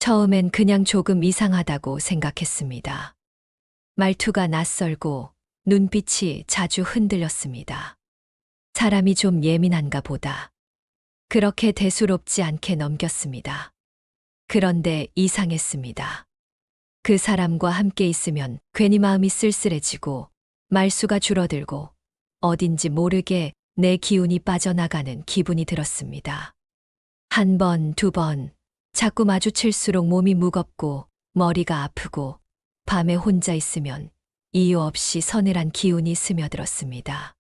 처음엔 그냥 조금 이상하다고 생각했습니다. 말투가 낯설고 눈빛이 자주 흔들렸습니다. 사람이 좀 예민한가 보다. 그렇게 대수롭지 않게 넘겼습니다. 그런데 이상했습니다. 그 사람과 함께 있으면 괜히 마음이 쓸쓸해지고 말수가 줄어들고 어딘지 모르게 내 기운이 빠져나가는 기분이 들었습니다. 한 번, 두 번, 자꾸 마주칠수록 몸이 무겁고 머리가 아프고 밤에 혼자 있으면 이유 없이 서늘한 기운이 스며들었습니다.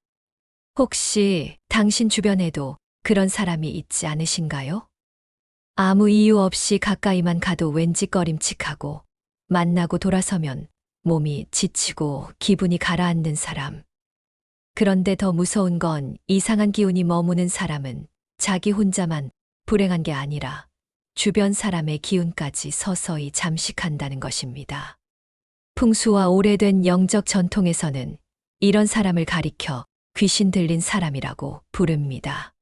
혹시 당신 주변에도 그런 사람이 있지 않으신가요? 아무 이유 없이 가까이만 가도 왠지 꺼림칙하고 만나고 돌아서면 몸이 지치고 기분이 가라앉는 사람. 그런데 더 무서운 건 이상한 기운이 머무는 사람은 자기 혼자만 불행한 게 아니라 주변 사람의 기운까지 서서히 잠식한다는 것입니다. 풍수와 오래된 영적 전통에서는 이런 사람을 가리켜 귀신 들린 사람이라고 부릅니다.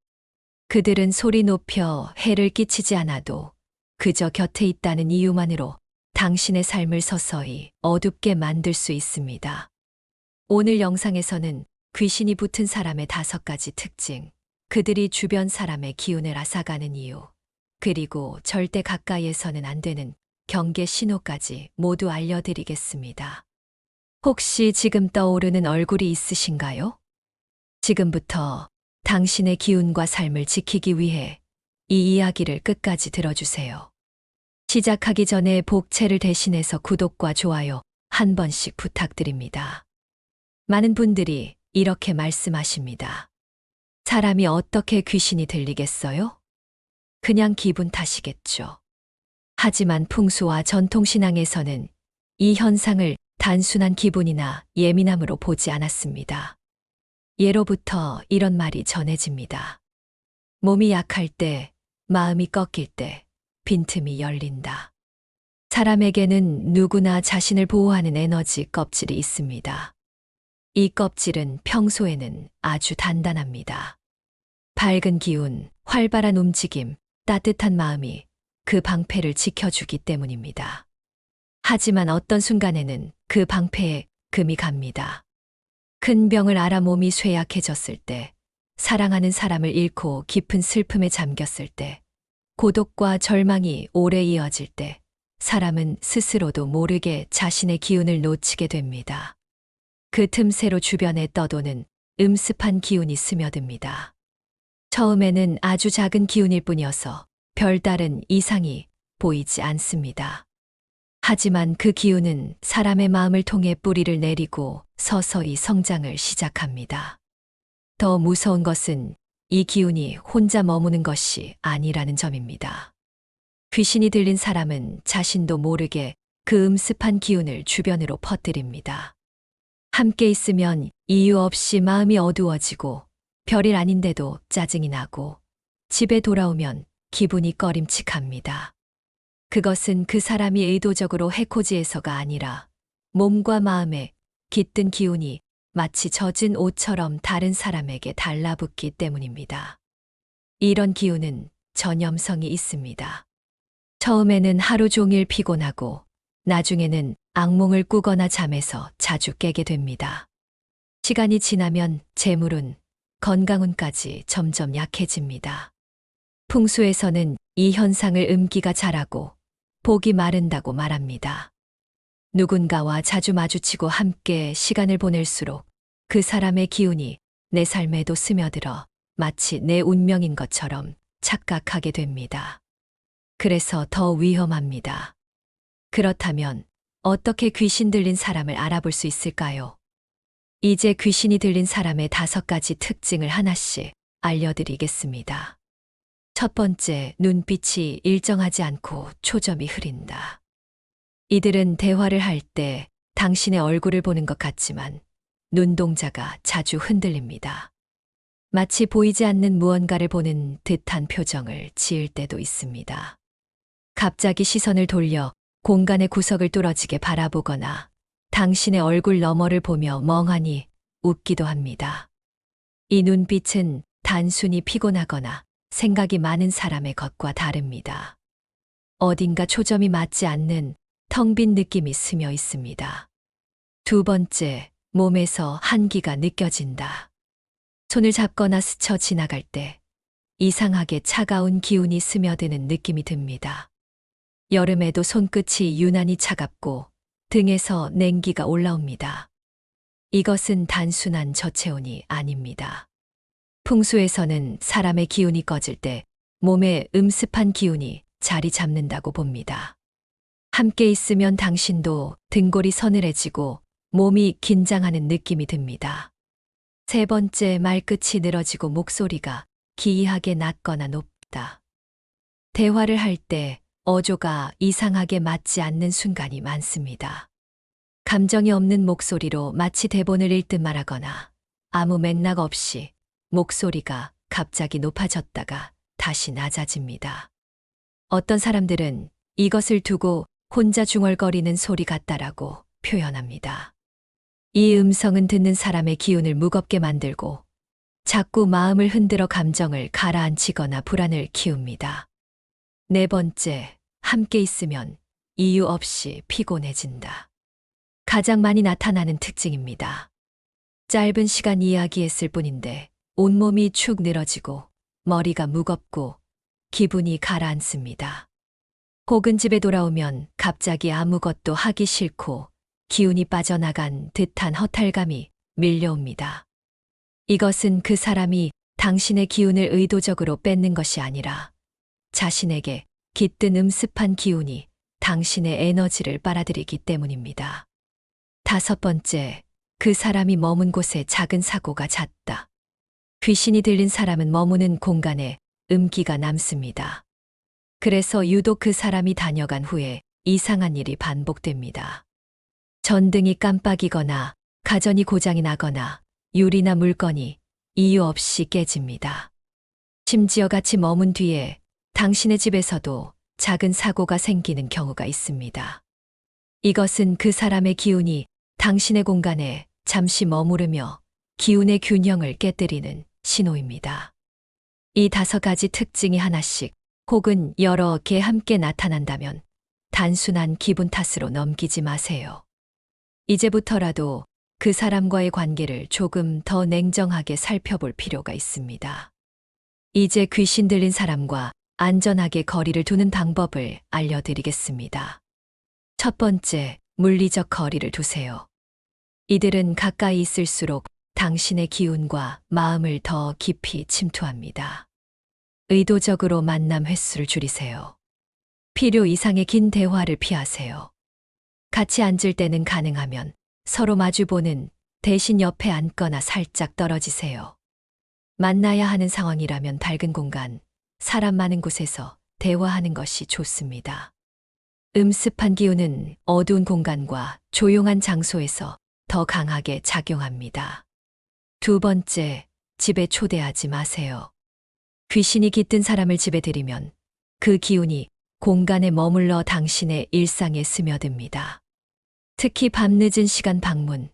그들은 소리 높여 해를 끼치지 않아도 그저 곁에 있다는 이유만으로 당신의 삶을 서서히 어둡게 만들 수 있습니다. 오늘 영상에서는 귀신이 붙은 사람의 5가지 특징, 그들이 주변 사람의 기운을 앗아가는 이유, 그리고 절대 가까이에서는 안 되는 경계 신호까지 모두 알려드리겠습니다. 혹시 지금 떠오르는 얼굴이 있으신가요? 지금부터 당신의 기운과 삶을 지키기 위해 이 이야기를 끝까지 들어주세요. 시작하기 전에 복채를 대신해서 구독과 좋아요 한 번씩 부탁드립니다. 많은 분들이 이렇게 말씀하십니다. 사람이 어떻게 귀신이 들리겠어요? 그냥 기분 탓이겠죠. 하지만 풍수와 전통신앙에서는 이 현상을 단순한 기분이나 예민함으로 보지 않았습니다. 예로부터 이런 말이 전해집니다. 몸이 약할 때, 마음이 꺾일 때, 빈틈이 열린다. 사람에게는 누구나 자신을 보호하는 에너지 껍질이 있습니다. 이 껍질은 평소에는 아주 단단합니다. 밝은 기운, 활발한 움직임, 따뜻한 마음이 그 방패를 지켜주기 때문입니다. 하지만 어떤 순간에는 그 방패에 금이 갑니다. 큰 병을 앓아 몸이 쇠약해졌을 때, 사랑하는 사람을 잃고 깊은 슬픔에 잠겼을 때, 고독과 절망이 오래 이어질 때, 사람은 스스로도 모르게 자신의 기운을 놓치게 됩니다. 그 틈새로 주변에 떠도는 음습한 기운이 스며듭니다. 처음에는 아주 작은 기운일 뿐이어서 별다른 이상이 보이지 않습니다. 하지만 그 기운은 사람의 마음을 통해 뿌리를 내리고 서서히 성장을 시작합니다. 더 무서운 것은 이 기운이 혼자 머무는 것이 아니라는 점입니다. 귀신이 들린 사람은 자신도 모르게 그 음습한 기운을 주변으로 퍼뜨립니다. 함께 있으면 이유 없이 마음이 어두워지고 별일 아닌데도 짜증이 나고 집에 돌아오면 기분이 꺼림칙합니다. 그것은 그 사람이 의도적으로 해코지해서가 아니라 몸과 마음에 깃든 기운이 마치 젖은 옷처럼 다른 사람에게 달라붙기 때문입니다. 이런 기운은 전염성이 있습니다. 처음에는 하루 종일 피곤하고 나중에는 악몽을 꾸거나 잠에서 자주 깨게 됩니다. 시간이 지나면 재물운, 건강운까지 점점 약해집니다. 풍수에서는 이 현상을 음기가 자라고 복이 마른다고 말합니다. 누군가와 자주 마주치고 함께 시간을 보낼수록 그 사람의 기운이 내 삶에도 스며들어 마치 내 운명인 것처럼 착각하게 됩니다. 그래서 더 위험합니다. 그렇다면 어떻게 귀신 들린 사람을 알아볼 수 있을까요? 이제 귀신이 들린 사람의 5가지 특징을 하나씩 알려드리겠습니다. 첫 번째, 눈빛이 일정하지 않고 초점이 흐린다. 이들은 대화를 할 때 당신의 얼굴을 보는 것 같지만 눈동자가 자주 흔들립니다. 마치 보이지 않는 무언가를 보는 듯한 표정을 지을 때도 있습니다. 갑자기 시선을 돌려 공간의 구석을 뚫어지게 바라보거나 당신의 얼굴 너머를 보며 멍하니 웃기도 합니다. 이 눈빛은 단순히 피곤하거나 생각이 많은 사람의 것과 다릅니다. 어딘가 초점이 맞지 않는 텅 빈 느낌이 스며 있습니다. 두 번째, 몸에서 한기가 느껴진다. 손을 잡거나 스쳐 지나갈 때 이상하게 차가운 기운이 스며드는 느낌이 듭니다. 여름에도 손끝이 유난히 차갑고 등에서 냉기가 올라옵니다. 이것은 단순한 저체온이 아닙니다. 풍수에서는 사람의 기운이 꺼질 때 몸에 음습한 기운이 자리 잡는다고 봅니다. 함께 있으면 당신도 등골이 서늘해지고 몸이 긴장하는 느낌이 듭니다. 세 번째, 말끝이 늘어지고 목소리가 기이하게 낮거나 높다. 대화를 할 때 어조가 이상하게 맞지 않는 순간이 많습니다. 감정이 없는 목소리로 마치 대본을 읽듯 말하거나 아무 맥락 없이 목소리가 갑자기 높아졌다가 다시 낮아집니다. 어떤 사람들은 이것을 두고 혼자 중얼거리는 소리 같다라고 표현합니다. 이 음성은 듣는 사람의 기운을 무겁게 만들고 자꾸 마음을 흔들어 감정을 가라앉히거나 불안을 키웁니다. 네 번째, 함께 있으면 이유 없이 피곤해진다. 가장 많이 나타나는 특징입니다. 짧은 시간 이야기했을 뿐인데 온몸이 축 늘어지고 머리가 무겁고 기분이 가라앉습니다. 혹은 집에 돌아오면 갑자기 아무것도 하기 싫고 기운이 빠져나간 듯한 허탈감이 밀려옵니다. 이것은 그 사람이 당신의 기운을 의도적으로 뺏는 것이 아니라 자신에게 깃든 음습한 기운이 당신의 에너지를 빨아들이기 때문입니다. 다섯 번째, 그 사람이 머문 곳에 작은 사고가 잦다. 귀신이 들린 사람은 머무는 공간에 음기가 남습니다. 그래서 유독 그 사람이 다녀간 후에 이상한 일이 반복됩니다. 전등이 깜빡이거나 가전이 고장이 나거나 유리나 물건이 이유 없이 깨집니다. 심지어 같이 머문 뒤에 당신의 집에서도 작은 사고가 생기는 경우가 있습니다. 이것은 그 사람의 기운이 당신의 공간에 잠시 머무르며 기운의 균형을 깨뜨리는 신호입니다. 이 5가지 특징이 하나씩 혹은 여러 개 함께 나타난다면 단순한 기분 탓으로 넘기지 마세요. 이제부터라도 그 사람과의 관계를 조금 더 냉정하게 살펴볼 필요가 있습니다. 이제 귀신 들린 사람과 안전하게 거리를 두는 방법을 알려드리겠습니다. 첫 번째, 물리적 거리를 두세요. 이들은 가까이 있을수록 당신의 기운과 마음을 더 깊이 침투합니다. 의도적으로 만남 횟수를 줄이세요. 필요 이상의 긴 대화를 피하세요. 같이 앉을 때는 가능하면 서로 마주보는 대신 옆에 앉거나 살짝 떨어지세요. 만나야 하는 상황이라면 밝은 공간, 사람 많은 곳에서 대화하는 것이 좋습니다. 음습한 기운은 어두운 공간과 조용한 장소에서 더 강하게 작용합니다. 두 번째, 집에 초대하지 마세요. 귀신이 깃든 사람을 집에 들이면 그 기운이 공간에 머물러 당신의 일상에 스며듭니다. 특히 밤늦은 시간 방문,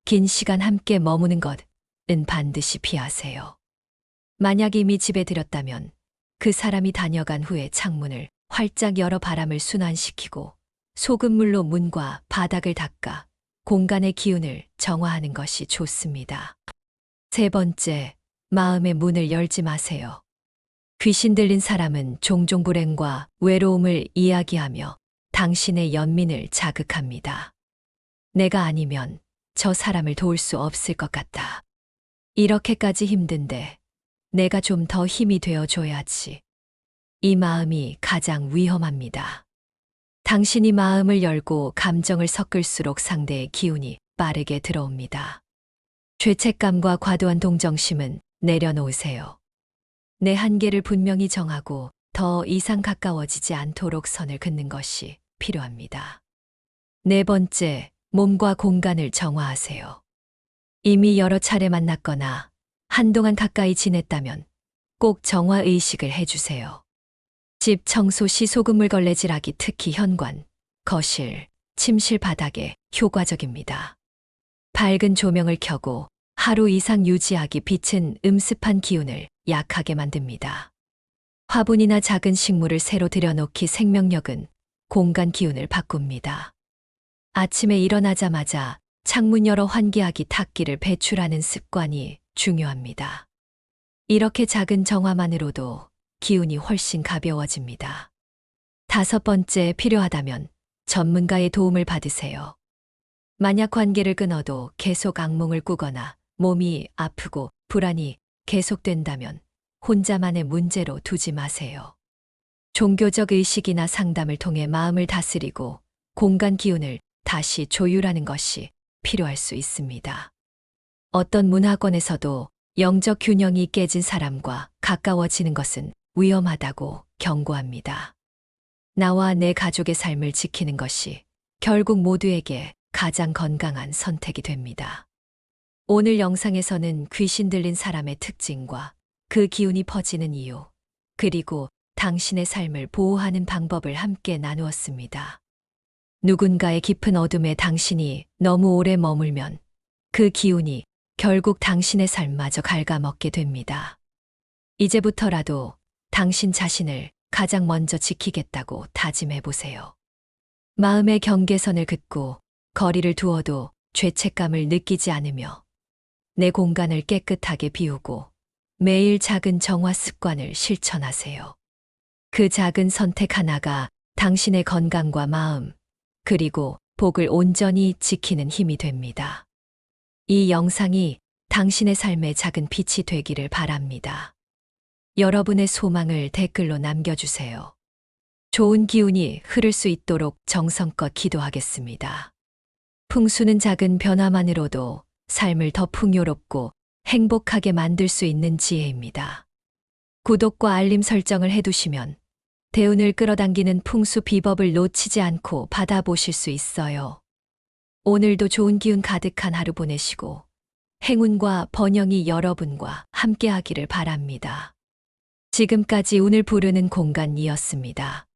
긴 시간 함께 머무는 것은 반드시 피하세요. 만약 이미 집에 들였다면 그 사람이 다녀간 후에 창문을 활짝 열어 바람을 순환시키고 소금물로 문과 바닥을 닦아 공간의 기운을 정화하는 것이 좋습니다. 세 번째, 마음의 문을 열지 마세요. 귀신 들린 사람은 종종 불행과 외로움을 이야기하며 당신의 연민을 자극합니다. 내가 아니면 저 사람을 도울 수 없을 것 같다. 이렇게까지 힘든데 내가 좀 더 힘이 되어줘야지. 이 마음이 가장 위험합니다. 당신이 마음을 열고 감정을 섞을수록 상대의 기운이 빠르게 들어옵니다. 죄책감과 과도한 동정심은 내려놓으세요. 내 한계를 분명히 정하고 더 이상 가까워지지 않도록 선을 긋는 것이 필요합니다. 네 번째, 몸과 공간을 정화하세요. 이미 여러 차례 만났거나 한동안 가까이 지냈다면 꼭 정화 의식을 해주세요. 집 청소 시 소금물 걸레질하기 특히 현관, 거실, 침실 바닥에 효과적입니다. 밝은 조명을 켜고 하루 이상 유지하기 빛은 음습한 기운을 약하게 만듭니다. 화분이나 작은 식물을 새로 들여놓기 생명력은 공간 기운을 바꿉니다. 아침에 일어나자마자 창문 열어 환기하기 탁기를 배출하는 습관이 중요합니다. 이렇게 작은 정화만으로도 기운이 훨씬 가벼워집니다. 5번째, 필요하다면 전문가의 도움을 받으세요. 만약 관계를 끊어도 계속 악몽을 꾸거나 몸이 아프고 불안이 계속된다면 혼자만의 문제로 두지 마세요. 종교적 의식이나 상담을 통해 마음을 다스리고 공간 기운을 다시 조율하는 것이 필요할 수 있습니다. 어떤 문화권에서도 영적 균형이 깨진 사람과 가까워지는 것은 위험하다고 경고합니다. 나와 내 가족의 삶을 지키는 것이 결국 모두에게 가장 건강한 선택이 됩니다. 오늘 영상에서는 귀신 들린 사람의 특징과 그 기운이 퍼지는 이유, 그리고 당신의 삶을 보호하는 방법을 함께 나누었습니다. 누군가의 깊은 어둠에 당신이 너무 오래 머물면 그 기운이 결국 당신의 삶마저 갉아먹게 됩니다. 이제부터라도 당신 자신을 가장 먼저 지키겠다고 다짐해 보세요. 마음의 경계선을 긋고 거리를 두어도 죄책감을 느끼지 않으며 내 공간을 깨끗하게 비우고 매일 작은 정화 습관을 실천하세요. 그 작은 선택 하나가 당신의 건강과 마음, 그리고 복을 온전히 지키는 힘이 됩니다. 이 영상이 당신의 삶의 작은 빛이 되기를 바랍니다. 여러분의 소망을 댓글로 남겨주세요. 좋은 기운이 흐를 수 있도록 정성껏 기도하겠습니다. 풍수는 작은 변화만으로도 삶을 더 풍요롭고 행복하게 만들 수 있는 지혜입니다. 구독과 알림 설정을 해두시면 대운을 끌어당기는 풍수 비법을 놓치지 않고 받아보실 수 있어요. 오늘도 좋은 기운 가득한 하루 보내시고 행운과 번영이 여러분과 함께하기를 바랍니다. 지금까지 운을 부르는 공간이었습니다.